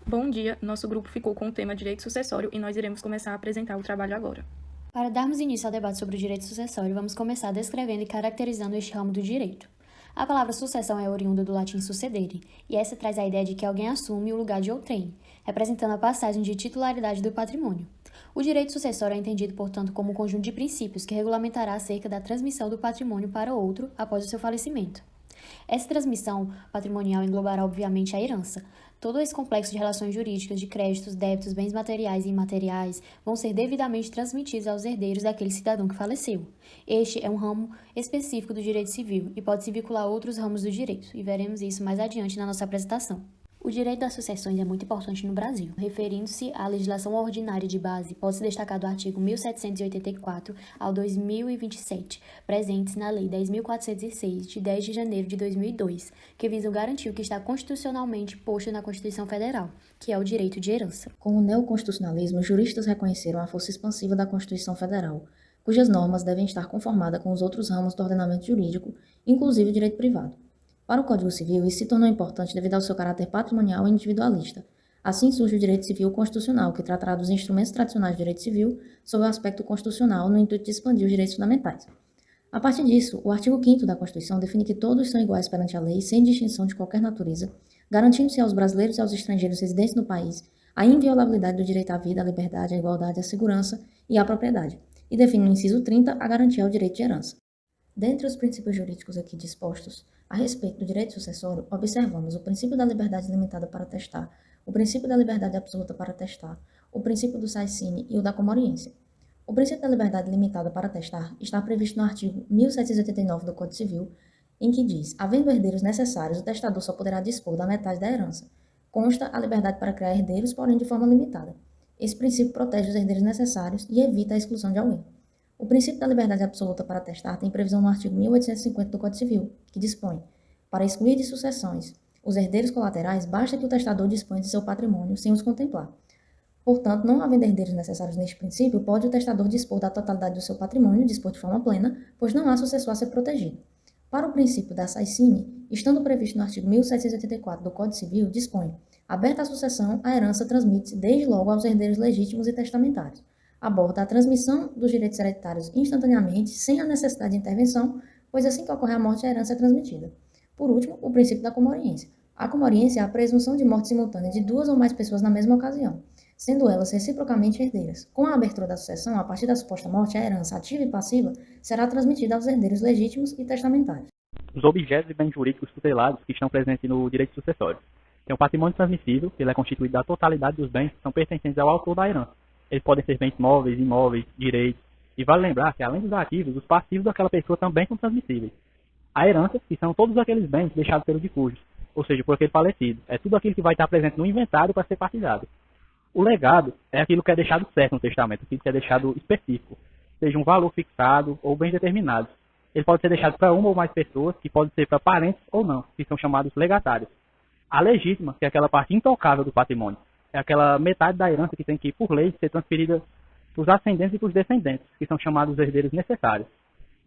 Bom dia, nosso grupo ficou com o tema direito sucessório e nós iremos começar a apresentar o trabalho agora. Para darmos início ao debate sobre o direito sucessório, vamos começar descrevendo e caracterizando este ramo do direito. A palavra sucessão é oriunda do latim sucedere, e essa traz a ideia de que alguém assume o lugar de outrem, representando a passagem de titularidade do patrimônio. O direito sucessório é entendido, portanto, como um conjunto de princípios que regulamentará acerca da transmissão do patrimônio para outro após o seu falecimento. Essa transmissão patrimonial englobará, obviamente, a herança. Todo esse complexo de relações jurídicas, de créditos, débitos, bens materiais e imateriais vão ser devidamente transmitidos aos herdeiros daquele cidadão que faleceu. Este é um ramo específico do direito civil e pode se vincular a outros ramos do direito, e veremos isso mais adiante na nossa apresentação. O direito das sucessões é muito importante no Brasil. Referindo-se à legislação ordinária de base, pode-se destacar do artigo 1784 ao 2027, presentes na Lei 10.406, de 10 de janeiro de 2002, que visam garantir o que está constitucionalmente posto na Constituição Federal, que é o direito de herança. Com o neoconstitucionalismo, os juristas reconheceram a força expansiva da Constituição Federal, cujas normas devem estar conformadas com os outros ramos do ordenamento jurídico, inclusive o direito privado. Para o Código Civil, isso se tornou importante devido ao seu caráter patrimonial e individualista. Assim surge o direito civil constitucional, que tratará dos instrumentos tradicionais do direito civil sob o aspecto constitucional no intuito de expandir os direitos fundamentais. A partir disso, o artigo 5º da Constituição define que todos são iguais perante a lei, sem distinção de qualquer natureza, garantindo-se aos brasileiros e aos estrangeiros residentes no país a inviolabilidade do direito à vida, à liberdade, à igualdade, à segurança e à propriedade, e define no inciso 30 a garantia ao direito de herança. Dentre os princípios jurídicos aqui dispostos a respeito do direito sucessório, observamos o princípio da liberdade limitada para testar, o princípio da liberdade absoluta para testar, o princípio do saisine e o da comoriência. O princípio da liberdade limitada para testar está previsto no artigo 1789 do Código Civil, em que diz: havendo herdeiros necessários, o testador só poderá dispor da metade da herança. Consta a liberdade para criar herdeiros, porém de forma limitada. Esse princípio protege os herdeiros necessários e evita a exclusão de alguém. O princípio da liberdade absoluta para testar tem previsão no artigo 1850 do Código Civil, que dispõe: para excluir de sucessões os herdeiros colaterais, basta que o testador disponha de seu patrimônio sem os contemplar. Portanto, não havendo herdeiros necessários neste princípio, pode o testador dispor da totalidade do seu patrimônio, dispor de forma plena, pois não há sucessor a ser protegido. Para o princípio da saisine, estando previsto no artigo 1784 do Código Civil, dispõe: aberta a sucessão, a herança transmite-se desde logo aos herdeiros legítimos e testamentários. Aborda a transmissão dos direitos hereditários instantaneamente, sem a necessidade de intervenção, pois assim que ocorre a morte, a herança é transmitida. Por último, o princípio da comoriência. A comoriência é a presunção de morte simultânea de duas ou mais pessoas na mesma ocasião, sendo elas reciprocamente herdeiras. Com a abertura da sucessão, a partir da suposta morte, a herança ativa e passiva será transmitida aos herdeiros legítimos e testamentários. Os objetos e bens jurídicos tutelados que estão presentes no direito sucessório. Tem o patrimônio transmissível, que ele é constituído da totalidade dos bens que são pertencentes ao autor da herança. Eles podem ser bens móveis, imóveis, direitos. E vale lembrar que, além dos ativos, os passivos daquela pessoa também são transmissíveis. A herança, que são todos aqueles bens deixados pelo de cujos, ou seja, por aquele falecido. É tudo aquilo que vai estar presente no inventário para ser partilhado. O legado é aquilo que é deixado certo no testamento, aquilo que é deixado específico, seja um valor fixado ou bens determinados. Ele pode ser deixado para uma ou mais pessoas, que pode ser para parentes ou não, que são chamados legatários. A legítima, que é aquela parte intocável do patrimônio, é aquela metade da herança que tem que, por lei, ser transferida para os ascendentes e para os descendentes, que são chamados herdeiros necessários.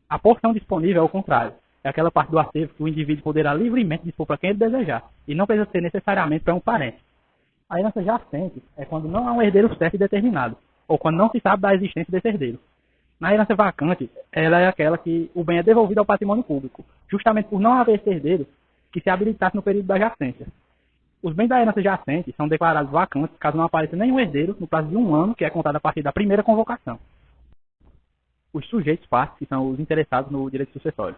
A porção disponível é o contrário. É aquela parte do acervo que o indivíduo poderá livremente dispor para quem ele desejar, e não precisa ser necessariamente para um parente. A herança jacente é quando não há um herdeiro certo e determinado, ou quando não se sabe da existência desse herdeiro. Na herança vacante, ela é aquela que o bem é devolvido ao patrimônio público, justamente por não haver esse herdeiro que se habilitasse no período da jacência. Os bens da herança jacente são declarados vacantes caso não apareça nenhum herdeiro no prazo de 1 ano, que é contado a partir da primeira convocação. Os sujeitos partes, que são os interessados no direito sucessório.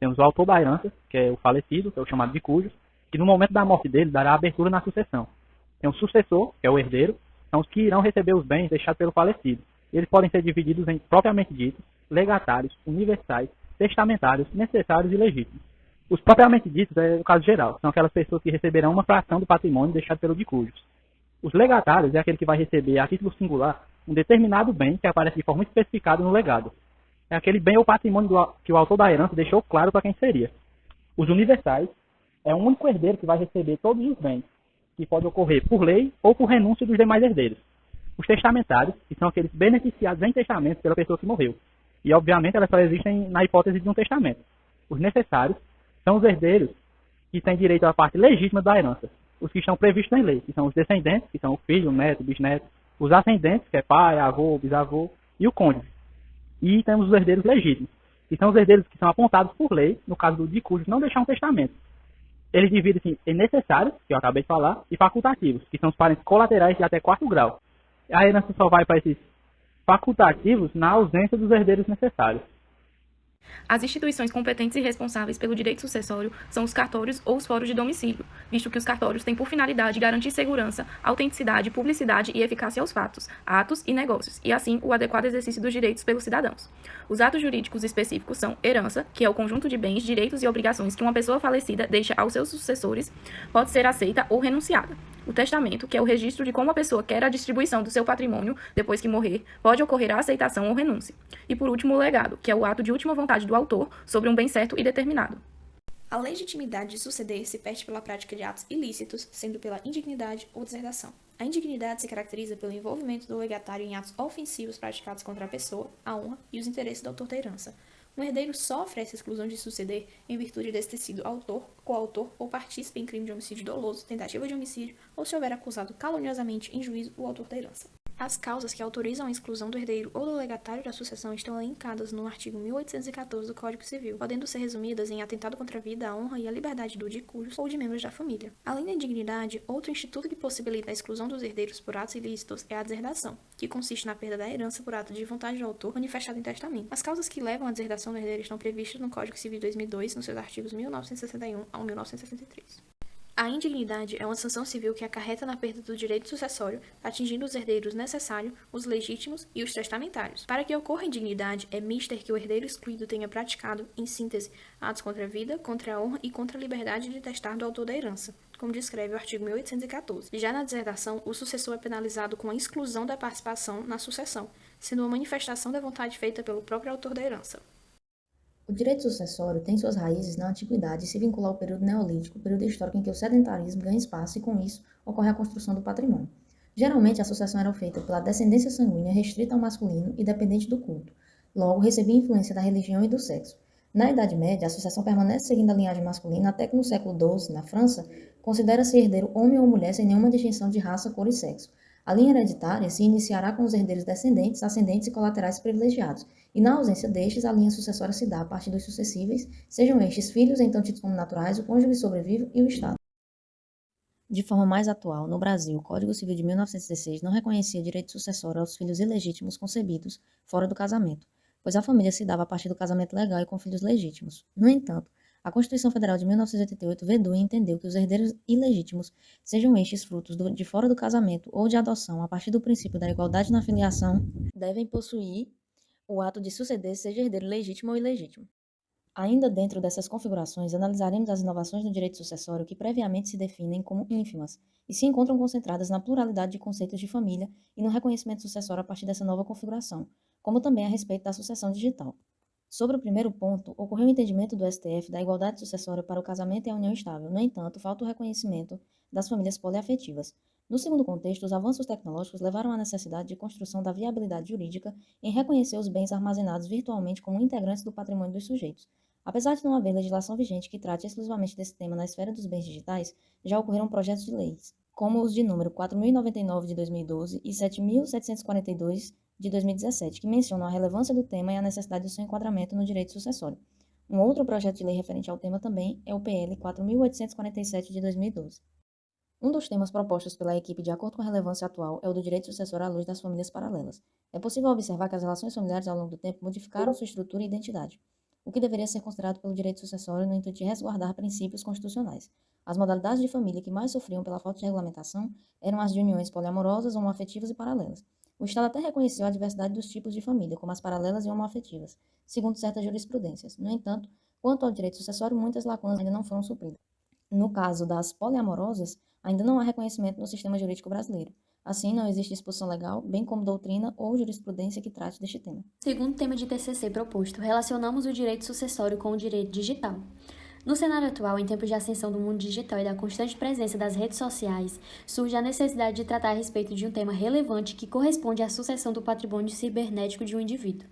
Temos o autor da herança, que é o falecido, que é o chamado de cujos, que no momento da morte dele dará abertura na sucessão. Tem o sucessor, que é o herdeiro, são os que irão receber os bens deixados pelo falecido. Eles podem ser divididos em, propriamente ditos, legatários, universais, testamentários, necessários e legítimos. Os propriamente ditos é o caso geral, são aquelas pessoas que receberão uma fração do patrimônio deixado pelo de cujos. Os legatários é aquele que vai receber a título singular um determinado bem que aparece de forma especificada no legado. É aquele bem ou patrimônio que o autor da herança deixou claro para quem seria. Os universais é um único herdeiro que vai receber todos os bens, que pode ocorrer por lei ou por renúncia dos demais herdeiros. Os testamentários, que são aqueles beneficiados em testamento pela pessoa que morreu. E, obviamente, elas só existem na hipótese de um testamento. Os necessários são os herdeiros que têm direito à parte legítima da herança. os que estão previstos em lei, que são os descendentes, que são o filho, o neto, o bisneto, os ascendentes, que é pai, avô, bisavô, e o cônjuge. E temos os herdeiros legítimos, que são os herdeiros que são apontados por lei, no caso do de cujo não deixar um testamento. Eles dividem-se em necessários, que eu acabei de falar, e facultativos, que são os parentes colaterais de até 4º grau. A herança só vai para esses facultativos na ausência dos herdeiros necessários. As instituições competentes e responsáveis pelo direito sucessório são os cartórios ou os fóruns de domicílio, visto que os cartórios têm por finalidade garantir segurança, autenticidade, publicidade e eficácia aos fatos, atos e negócios, e assim o adequado exercício dos direitos pelos cidadãos. Os atos jurídicos específicos são herança, que é o conjunto de bens, direitos e obrigações que uma pessoa falecida deixa aos seus sucessores, pode ser aceita ou renunciada. O testamento, que é o registro de como a pessoa quer a distribuição do seu patrimônio depois que morrer, pode ocorrer a aceitação ou renúncia. E por último, o legado, que é o ato de última vontade do autor sobre um bem certo e determinado. A legitimidade de suceder se perde pela prática de atos ilícitos, sendo pela indignidade ou deserdação. A indignidade se caracteriza pelo envolvimento do legatário em atos ofensivos praticados contra a pessoa, a honra e os interesses do autor da herança. Um herdeiro sofre essa exclusão de suceder em virtude desse ter sido autor, coautor ou partícipe em crime de homicídio doloso, tentativa de homicídio ou se houver acusado caluniosamente em juízo o autor da herança. As causas que autorizam a exclusão do herdeiro ou do legatário da sucessão estão elencadas no artigo 1814 do Código Civil, podendo ser resumidas em atentado contra a vida, a honra e a liberdade do de cujos ou de membros da família. Além da indignidade, outro instituto que possibilita a exclusão dos herdeiros por atos ilícitos é a deserdação, que consiste na perda da herança por ato de vontade do autor manifestado em testamento. As causas que levam à deserdação do herdeiro estão previstas no Código Civil de 2002, nos seus artigos 1961 ao 1963. A indignidade é uma sanção civil que acarreta na perda do direito sucessório, atingindo os herdeiros necessários, os legítimos e os testamentários. Para que ocorra indignidade, é mister que o herdeiro excluído tenha praticado, em síntese, atos contra a vida, contra a honra e contra a liberdade de testar do autor da herança, como descreve o artigo 1814. Já na deserdação, o sucessor é penalizado com a exclusão da participação na sucessão, sendo uma manifestação da vontade feita pelo próprio autor da herança. O direito sucessório tem suas raízes na antiguidade e se vincula ao período neolítico, período histórico em que o sedentarismo ganha espaço e, com isso, ocorre a construção do patrimônio. Geralmente, a sucessão era feita pela descendência sanguínea restrita ao masculino e dependente do culto. Logo, recebia influência da religião e do sexo. Na Idade Média, a sucessão permanece seguindo a linhagem masculina até que no século XII, na França, considera-se herdeiro homem ou mulher sem nenhuma distinção de raça, cor e sexo. A linha hereditária se iniciará com os herdeiros descendentes, ascendentes e colaterais privilegiados, e na ausência destes, a linha sucessória se dá a partir dos sucessíveis, sejam estes filhos, então tidos como naturais, o cônjuge sobrevive e o Estado. De forma mais atual, no Brasil, o Código Civil de 1916 não reconhecia direito sucessório aos filhos ilegítimos concebidos fora do casamento, pois a família se dava a partir do casamento legal e com filhos legítimos. No entanto, a Constituição Federal de 1988 vedou e entendeu que os herdeiros ilegítimos, sejam estes frutos de fora do casamento ou de adoção a partir do princípio da igualdade na filiação, devem possuir o ato de suceder, seja herdeiro legítimo ou ilegítimo. Ainda dentro dessas configurações, analisaremos as inovações no direito sucessório que previamente se definem como ínfimas e se encontram concentradas na pluralidade de conceitos de família e no reconhecimento sucessório a partir dessa nova configuração, como também a respeito da sucessão digital. Sobre o primeiro ponto, ocorreu o entendimento do STF da igualdade sucessória para o casamento e a união estável. No entanto, falta o reconhecimento das famílias poliafetivas. No segundo contexto, os avanços tecnológicos levaram à necessidade de construção da viabilidade jurídica em reconhecer os bens armazenados virtualmente como integrantes do patrimônio dos sujeitos. Apesar de não haver legislação vigente que trate exclusivamente desse tema na esfera dos bens digitais, já ocorreram projetos de leis, como os de número 4.099 de 2012 e 7.742 de 2017, que mencionam a relevância do tema e a necessidade do seu enquadramento no direito sucessório. Um outro projeto de lei referente ao tema também é o PL 4.847 de 2012. Um dos temas propostos pela equipe de acordo com a relevância atual é o do direito sucessório à luz das famílias paralelas. É possível observar que as relações familiares ao longo do tempo modificaram sua estrutura e identidade, o que deveria ser considerado pelo direito sucessório no intuito de resguardar princípios constitucionais. As modalidades de família que mais sofriam pela falta de regulamentação eram as de uniões poliamorosas, homoafetivas e paralelas. O Estado até reconheceu a diversidade dos tipos de família, como as paralelas e homoafetivas, segundo certas jurisprudências. No entanto, quanto ao direito sucessório, muitas lacunas ainda não foram supridas. No caso das poliamorosas, ainda não há reconhecimento no sistema jurídico brasileiro. Assim, não existe disposição legal, bem como doutrina ou jurisprudência que trate deste tema. Segundo tema de TCC proposto, relacionamos o direito sucessório com o direito digital. No cenário atual, em tempos de ascensão do mundo digital e da constante presença das redes sociais, surge a necessidade de tratar a respeito de um tema relevante que corresponde à sucessão do patrimônio cibernético de um indivíduo.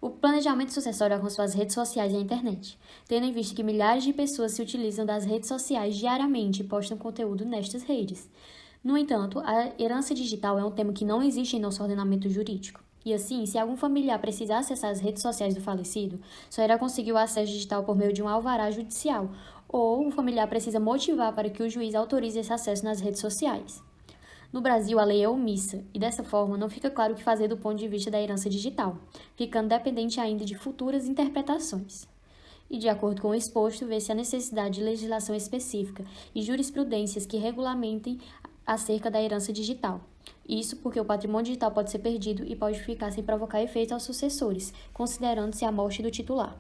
O planejamento sucessório alcançou as redes sociais e a internet, tendo em vista que milhares de pessoas se utilizam das redes sociais diariamente e postam conteúdo nestas redes. No entanto, a herança digital é um tema que não existe em nosso ordenamento jurídico. E assim, se algum familiar precisar acessar as redes sociais do falecido, só irá conseguir o acesso digital por meio de um alvará judicial, ou o familiar precisa motivar para que o juiz autorize esse acesso nas redes sociais. No Brasil, a lei é omissa, e dessa forma não fica claro o que fazer do ponto de vista da herança digital, ficando dependente ainda de futuras interpretações. E, de acordo com o exposto, vê-se a necessidade de legislação específica e jurisprudências que regulamentem acerca da herança digital. Isso porque o patrimônio digital pode ser perdido e pode ficar sem provocar efeito aos sucessores, considerando-se a morte do titular.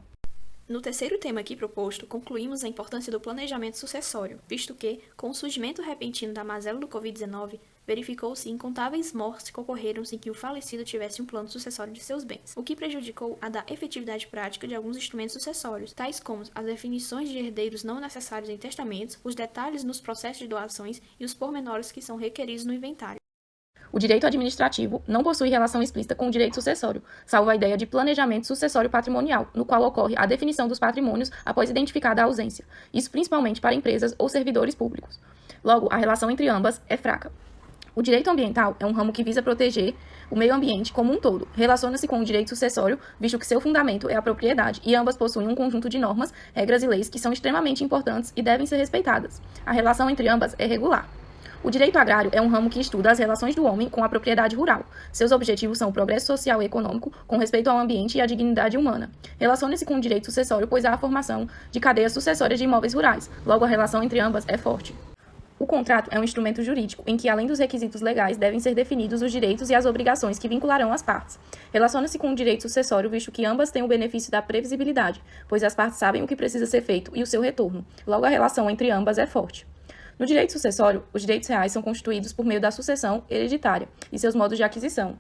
No terceiro tema aqui proposto, concluímos a importância do planejamento sucessório, visto que, com o surgimento repentino da mazela do Covid-19, verificou-se incontáveis mortes que ocorreram sem que o falecido tivesse um plano sucessório de seus bens, o que prejudicou a da efetividade prática de alguns instrumentos sucessórios, tais como as definições de herdeiros não necessários em testamentos, os detalhes nos processos de doações e os pormenores que são requeridos no inventário. O direito administrativo não possui relação explícita com o direito sucessório, salvo a ideia de planejamento sucessório patrimonial, no qual ocorre a definição dos patrimônios após identificada a ausência, isso principalmente para empresas ou servidores públicos. Logo, a relação entre ambas é fraca. O direito ambiental é um ramo que visa proteger o meio ambiente como um todo. Relaciona-se com o direito sucessório, visto que seu fundamento é a propriedade, e ambas possuem um conjunto de normas, regras e leis que são extremamente importantes e devem ser respeitadas. A relação entre ambas é regular. O direito agrário é um ramo que estuda as relações do homem com a propriedade rural. Seus objetivos são o progresso social e econômico, com respeito ao ambiente e à dignidade humana. Relaciona-se com o direito sucessório, pois há a formação de cadeias sucessórias de imóveis rurais. Logo, a relação entre ambas é forte. O contrato é um instrumento jurídico em que, além dos requisitos legais, devem ser definidos os direitos e as obrigações que vincularão as partes. Relaciona-se com o direito sucessório, visto que ambas têm o benefício da previsibilidade, pois as partes sabem o que precisa ser feito e o seu retorno. Logo, a relação entre ambas é forte. No direito sucessório, os direitos reais são constituídos por meio da sucessão hereditária e seus modos de aquisição.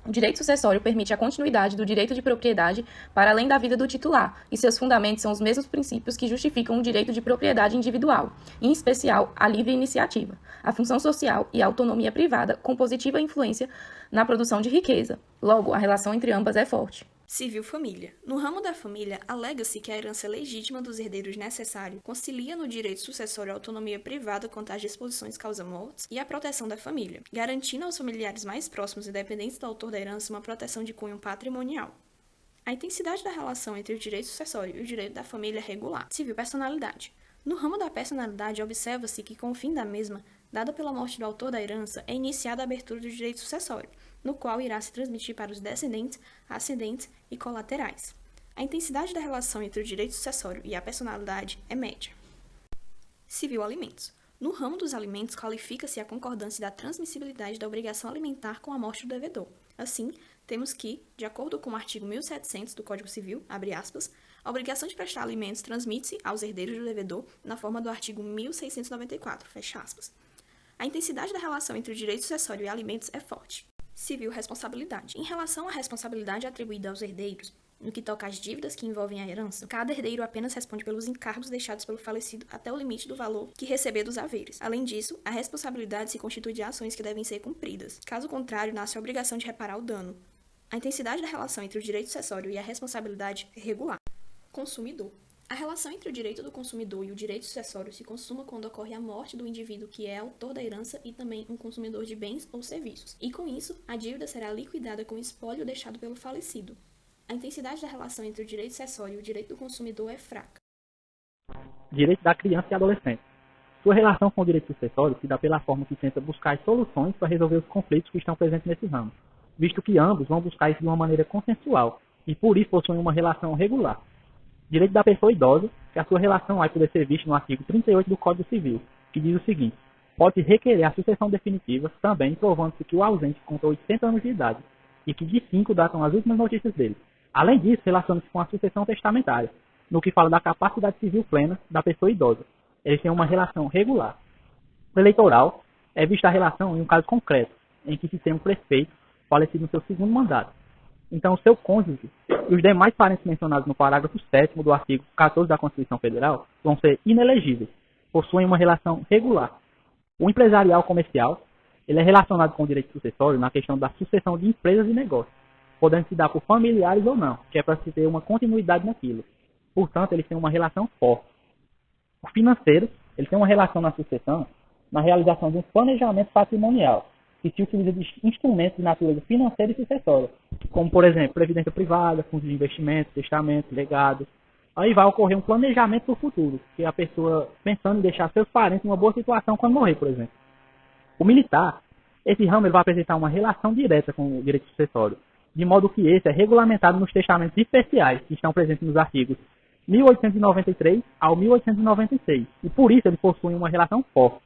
O direito sucessório permite a continuidade do direito de propriedade para além da vida do titular, e seus fundamentos são os mesmos princípios que justificam o direito de propriedade individual, em especial a livre iniciativa, a função social e a autonomia privada, com positiva influência na produção de riqueza. Logo, a relação entre ambas é forte. Civil-família. No ramo da família, alega-se que a herança legítima dos herdeiros necessária concilia no direito sucessório a autonomia privada quanto às disposições causa-mortes e a proteção da família, garantindo aos familiares mais próximos e dependentes do autor da herança uma proteção de cunho patrimonial. A intensidade da relação entre o direito sucessório e o direito da família é regular. Civil-personalidade. No ramo da personalidade, observa-se que, com o fim da mesma, dada pela morte do autor da herança, é iniciada a abertura do direito sucessório, no qual irá se transmitir para os descendentes, ascendentes e colaterais. A intensidade da relação entre o direito sucessório e a personalidade é média. Civil-alimentos. No ramo dos alimentos, qualifica-se a concordância da transmissibilidade da obrigação alimentar com a morte do devedor. Assim, temos que, de acordo com o artigo 1700 do Código Civil, abre aspas, a obrigação de prestar alimentos transmite-se aos herdeiros do devedor na forma do artigo 1694, fecha aspas. A intensidade da relação entre o direito sucessório e alimentos é forte. Civil-responsabilidade. Em relação à responsabilidade atribuída aos herdeiros, no que toca às dívidas que envolvem a herança, cada herdeiro apenas responde pelos encargos deixados pelo falecido até o limite do valor que receber dos haveres. Além disso, a responsabilidade se constitui de ações que devem ser cumpridas. Caso contrário, nasce a obrigação de reparar o dano. A intensidade da relação entre o direito sucessório e a responsabilidade é regular. Consumidor. A relação entre o direito do consumidor e o direito sucessório se consuma quando ocorre a morte do indivíduo que é autor da herança e também um consumidor de bens ou serviços. E com isso, a dívida será liquidada com o espólio deixado pelo falecido. A intensidade da relação entre o direito sucessório e o direito do consumidor é fraca. Direito da criança e adolescente. Sua relação com o direito sucessório se dá pela forma que tenta buscar soluções para resolver os conflitos que estão presentes nesse ramo, visto que ambos vão buscar isso de uma maneira consensual e por isso possuem uma relação regular. Direito da pessoa idosa, que a sua relação vai poder ser vista no artigo 38 do Código Civil, que diz o seguinte: pode requerer a sucessão definitiva, também provando-se que o ausente conta 80 anos de idade e que de 5 datam as últimas notícias dele. Além disso, relaciona-se com a sucessão testamentária, no que fala da capacidade civil plena da pessoa idosa. Eles têm uma relação regular. O eleitoral é vista a relação em um caso concreto, em que se tem um prefeito falecido no seu segundo mandato. Então, o seu cônjuge e os demais parentes mencionados no parágrafo 7º do artigo 14 da Constituição Federal vão ser inelegíveis, possuem uma relação regular. O empresarial comercial ele é relacionado com o direito sucessório na questão da sucessão de empresas e negócios, podendo se dar por familiares ou não, que é para se ter uma continuidade naquilo. Portanto, eles têm uma relação forte. O financeiro, ele tem uma relação na sucessão, na realização de um planejamento patrimonial, que se utiliza de instrumentos de natureza financeira e sucessória, como, por exemplo, previdência privada, fundos de investimento, testamento, legados. Aí vai ocorrer um planejamento para o futuro, que é a pessoa pensando em deixar seus parentes em uma boa situação quando morrer, por exemplo. O militar, esse ramo ele vai apresentar uma relação direta com o direito sucessório, de modo que esse é regulamentado nos testamentos especiais que estão presentes nos artigos 1893 ao 1896, e por isso ele possui uma relação forte.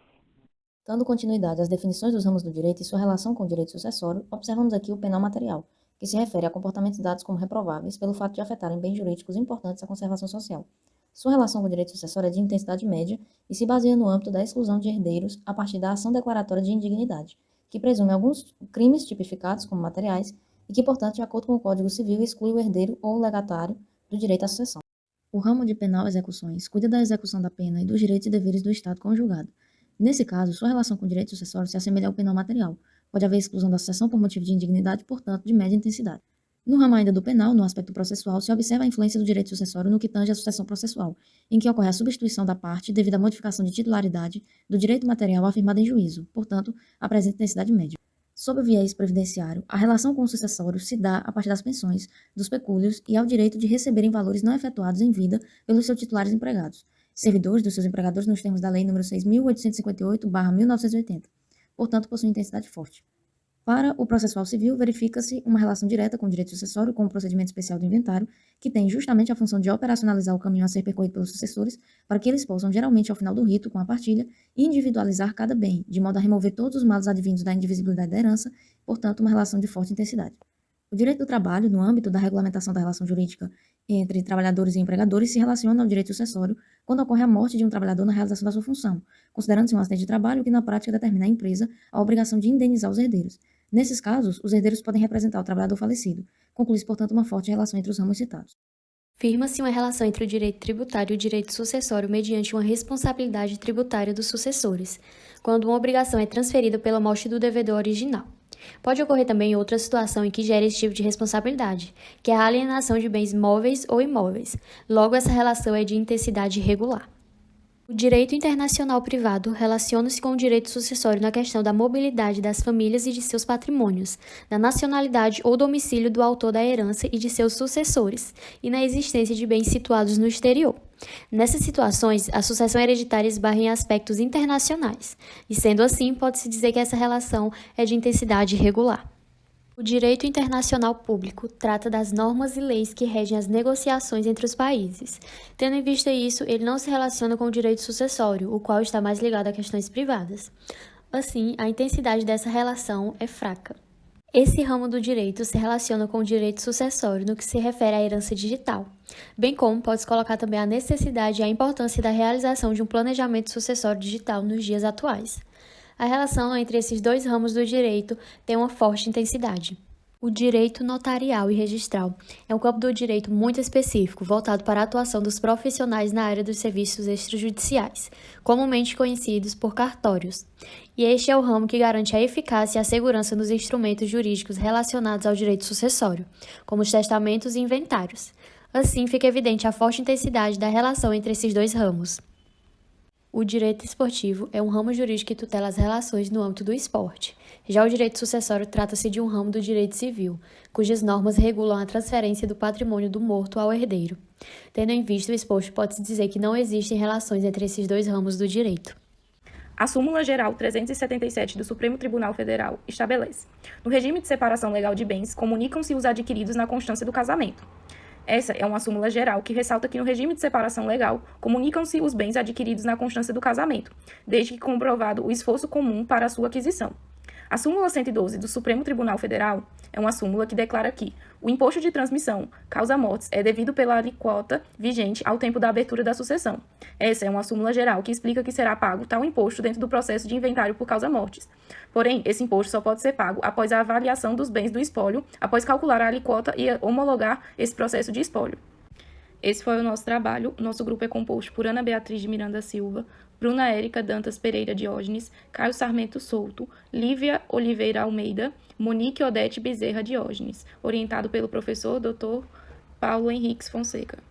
Dando continuidade às definições dos ramos do direito e sua relação com o direito sucessório, observamos aqui o penal material, que se refere a comportamentos dados como reprováveis pelo fato de afetarem bens jurídicos importantes à conservação social. Sua relação com o direito sucessório é de intensidade média e se baseia no âmbito da exclusão de herdeiros a partir da ação declaratória de indignidade, que presume alguns crimes tipificados como materiais e que, portanto, de acordo com o Código Civil, exclui o herdeiro ou o legatário do direito à sucessão. O ramo de penal execuções cuida da execução da pena e dos direitos e deveres do Estado conjugado. Nesse caso, sua relação com o direito sucessório se assemelha ao penal material. Pode haver exclusão da sucessão por motivo de indignidade, portanto, de média intensidade. No ramo ainda do penal, no aspecto processual, se observa a influência do direito sucessório no que tange à sucessão processual, em que ocorre a substituição da parte devido à modificação de titularidade do direito material afirmado em juízo, portanto, apresenta intensidade média. Sob o viés previdenciário, a relação com o sucessório se dá a partir das pensões, dos pecúlios e ao direito de receberem valores não efetuados em vida pelos seus titulares empregados, servidores dos seus empregadores nos termos da Lei nº 6.858/1980. Portanto, possui intensidade forte. Para o processual civil, verifica-se uma relação direta com o direito sucessório com o procedimento especial do inventário, que tem justamente a função de operacionalizar o caminho a ser percorrido pelos sucessores, para que eles possam, geralmente ao final do rito, com a partilha, individualizar cada bem, de modo a remover todos os males advindos da indivisibilidade da herança, portanto, uma relação de forte intensidade. O direito do trabalho, no âmbito da regulamentação da relação jurídica entre trabalhadores e empregadores, se relaciona ao direito sucessório quando ocorre a morte de um trabalhador na realização da sua função, considerando-se um acidente de trabalho que na prática determina à empresa a obrigação de indenizar os herdeiros. Nesses casos, os herdeiros podem representar o trabalhador falecido. Conclui-se, portanto, uma forte relação entre os ramos citados. Firma-se uma relação entre o direito tributário e o direito sucessório mediante uma responsabilidade tributária dos sucessores, quando uma obrigação é transferida pela morte do devedor original. Pode ocorrer também outra situação em que gera esse tipo de responsabilidade, que é a alienação de bens móveis ou imóveis. Logo, essa relação é de intensidade regular. O direito internacional privado relaciona-se com o direito sucessório na questão da mobilidade das famílias e de seus patrimônios, da nacionalidade ou domicílio do autor da herança e de seus sucessores, e na existência de bens situados no exterior. Nessas situações, a sucessão hereditária esbarra em aspectos internacionais, e sendo assim, pode-se dizer que essa relação é de intensidade regular. O direito internacional público trata das normas e leis que regem as negociações entre os países. Tendo em vista isso, ele não se relaciona com o direito sucessório, o qual está mais ligado a questões privadas. Assim, a intensidade dessa relação é fraca. Esse ramo do direito se relaciona com o direito sucessório no que se refere à herança digital, bem como pode-se colocar também a necessidade e a importância da realização de um planejamento sucessório digital nos dias atuais. A relação entre esses dois ramos do direito tem uma forte intensidade. O direito notarial e registral é um campo do direito muito específico, voltado para a atuação dos profissionais na área dos serviços extrajudiciais, comumente conhecidos por cartórios. E este é o ramo que garante a eficácia e a segurança dos instrumentos jurídicos relacionados ao direito sucessório, como os testamentos e inventários. Assim, fica evidente a forte intensidade da relação entre esses dois ramos. O direito esportivo é um ramo jurídico que tutela as relações no âmbito do esporte. Já o direito sucessório trata-se de um ramo do direito civil, cujas normas regulam a transferência do patrimônio do morto ao herdeiro. Tendo em vista o exposto, pode-se dizer que não existem relações entre esses dois ramos do direito. A súmula geral 377 do Supremo Tribunal Federal estabelece: no regime de separação legal de bens, comunicam-se os adquiridos na constância do casamento. Essa é uma súmula geral que ressalta que no regime de separação legal, comunicam-se os bens adquiridos na constância do casamento, desde que comprovado o esforço comum para a sua aquisição. A súmula 112 do Supremo Tribunal Federal é uma súmula que declara que o imposto de transmissão, causa-mortes, é devido pela alíquota vigente ao tempo da abertura da sucessão. Essa é uma súmula geral que explica que será pago tal imposto dentro do processo de inventário por causa-mortes. Porém, esse imposto só pode ser pago após a avaliação dos bens do espólio, após calcular a alíquota e homologar esse processo de espólio. Esse foi o nosso trabalho. Nosso grupo é composto por Ana Beatriz de Miranda Silva, Bruna Érica Dantas Pereira Diógenes, Caio Sarmento Souto, Lívia Oliveira Almeida, Monique Odete Bezerra Diógenes, orientado pelo professor Dr. Paulo Henriques Fonseca.